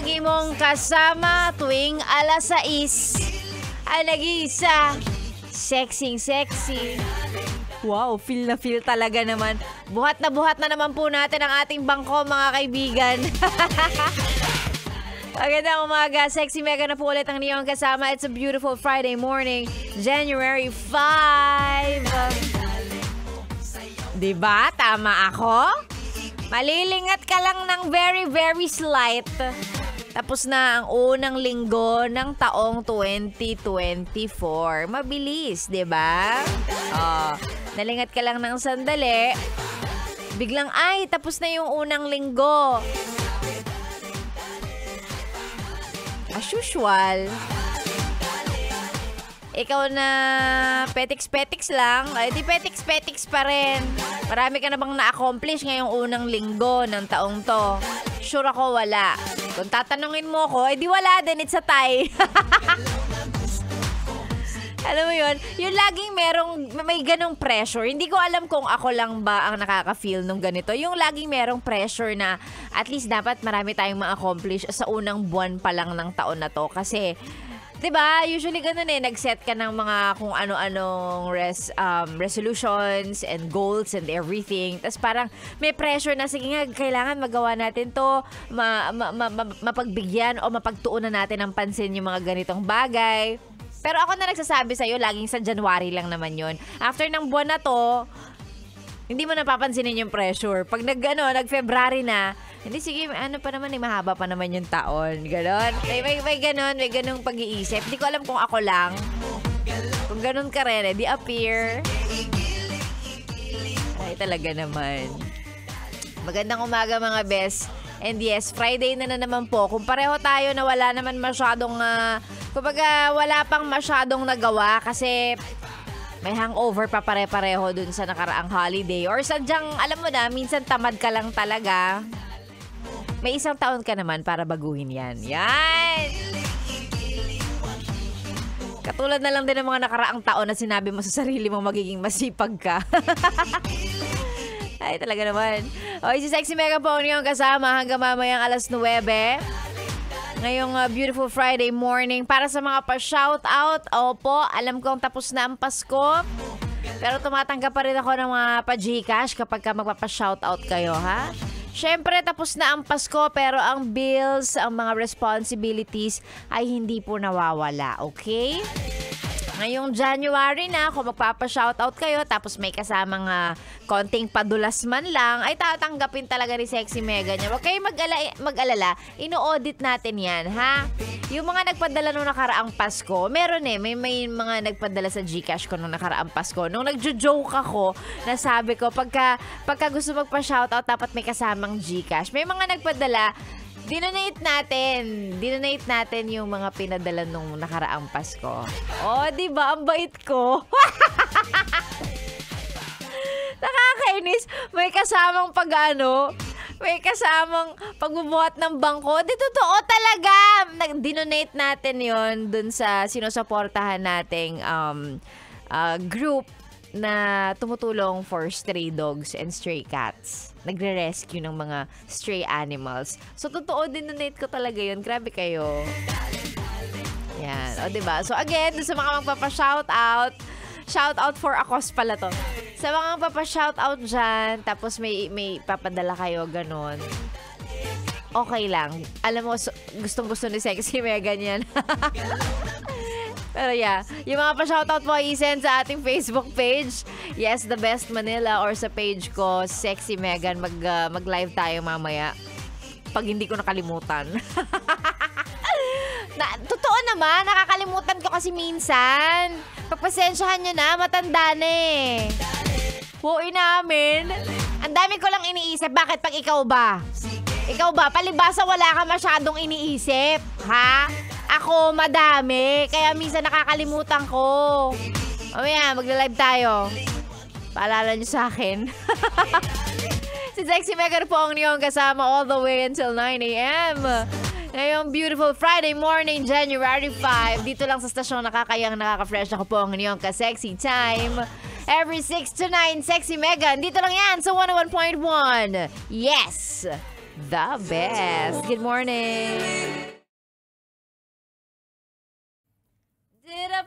lagi mong kasama tuwing alas 6. Ang nag-iisa, sexy. Wow, feel na feel talaga naman. Buhat na naman po natin ang ating bangko, mga kaibigan. Magandang umaga, Sexy Mega na po ulit ang niyong kasama. It's a beautiful Friday morning, January 5. Diba? Tama ako? Malilingat ka lang ng very slight. Tapos na ang unang linggo ng taong 2024. Mabilis, diba? Oh, nalingat ka lang ng sandali. Biglang, ay, tapos na yung unang linggo. As usual, ikaw na petiks lang, ay di petiks pa rin. Marami ka na bang na-accomplish ngayong unang linggo ng taong to? Sure ako wala. Kung tatanungin mo ko, di wala din, it's a tie. Alam mo yun, yung laging may ganong pressure. Hindi ko alam kung ako lang ba ang nakaka-feel nung ganito. Yung laging merong pressure na at least dapat marami tayong ma-accomplish sa unang buwan pa lang ng taon na to. Kasi, diba, usually ganun nag-set ka ng mga kung ano-anong resolutions and goals and everything. Tapos parang may pressure na, sige nga, kailangan magawa natin to, mapagbigyan o mapagtuunan natin ng pansin yung mga ganitong bagay. Pero ako na nagsasabi sa'yo, laging sa January lang naman yun. After ng buwan na to, hindi mo napapansinin yung pressure. Pag nag-February na, hindi, sige, ano pa naman, mahaba pa naman yung taon. Ganon. May ganong pag-iisip. Hindi ko alam kung ako lang. Kung ganon ka rin, di appear. Ay, talaga naman. Magandang umaga, mga best. And yes, Friday na naman po. Kung pareho tayo na wala naman masyadong, kumbaga wala pang masyadong nagawa kasi may hangover pa pare-pareho dun sa nakaraang holiday. Or sadyang, alam mo na, minsan tamad ka lang talaga. May isang taon ka naman para baguhin yan. Yan! Katulad na lang din ng mga nakaraang taon na sinabi mo sa sarili mo magiging masipag ka. Ay, talaga naman. Okay, si Sexy Mega po ang kasama hanggang mamayang alas 9. Ngayong beautiful Friday morning. Para sa mga pa-shoutout, opo, alam kong tapos na ang Pasko. Pero tumatanggap pa rin ako ng mga pa-Gcash kapag ka magpapa-shoutout kayo, ha? Siyempre, tapos na ang Pasko, pero ang bills, ang mga responsibilities ay hindi po nawawala, okay? Ngayong January na, kung magpapa-shoutout kayo, tapos may kasamang konting padulas man lang, ay tatanggapin talaga ni Sexy Mega niya. Huwag kayong mag-alala, ino-audit natin yan, ha? Yung mga nagpadala nung nakaraang Pasko, meron may mga nagpadala sa Gcash ko nung nakaraang Pasko. Nung nagjo-joke ako, nasabi ko, pagka gusto magpa-shoutout, dapat may kasamang Gcash. May mga nagpadala, dinonate natin yung mga pinadala nung nakaraang Pasko. Oh, di ba? Ang bait ko. Nakakainis. May kasamang may kasamang pagbubuhat ng bangko. Di totoo talaga. Dinonate natin yon dun sa sinusuportahan nating group na tumutulong for stray dogs and stray cats. Nagre-rescue ng mga stray animals. So, totoo, dinonate ko talaga yun. Grabe kayo. Yan. O, diba? So, again, sa mga magpapa-shoutout, shoutout for a cause pala to. Sa mga magpapa-shoutout dyan, tapos may papadala kayo, ganon. Okay lang. Alam mo, gustong-gusto ni Sexy Mega yan. Pero yeah, yung mga pa-shoutout mo i-send sa ating Facebook page. Yes, The Best Manila, or sa page ko, Sexy Megan. Mag-live tayo mamaya. Pag hindi ko nakalimutan. Totoo naman, nakakalimutan ko kasi minsan. Pagpasensyahan nyo na, matanda na eh. Buoy namin. Ang dami ko lang iniisip. Bakit pag ikaw ba? Ikaw ba? Palibasa wala ka masyadong iniisip. Ha? Ako, madami. Kaya minsan nakakalimutan ko. Mamaya, magla-live tayo. Paalala nyo sa akin. Si Sexy Mega po ang niyong kasama all the way until 9 a.m. Ngayong beautiful Friday morning, January 5. Dito lang sa stasyon nakakayang nakaka-fresh. Ako po ang niyong ka-sexy time. Every 6 to 9, Sexy Mega. Dito lang yan sa 101.1. Yes! the best. Good morning. Did I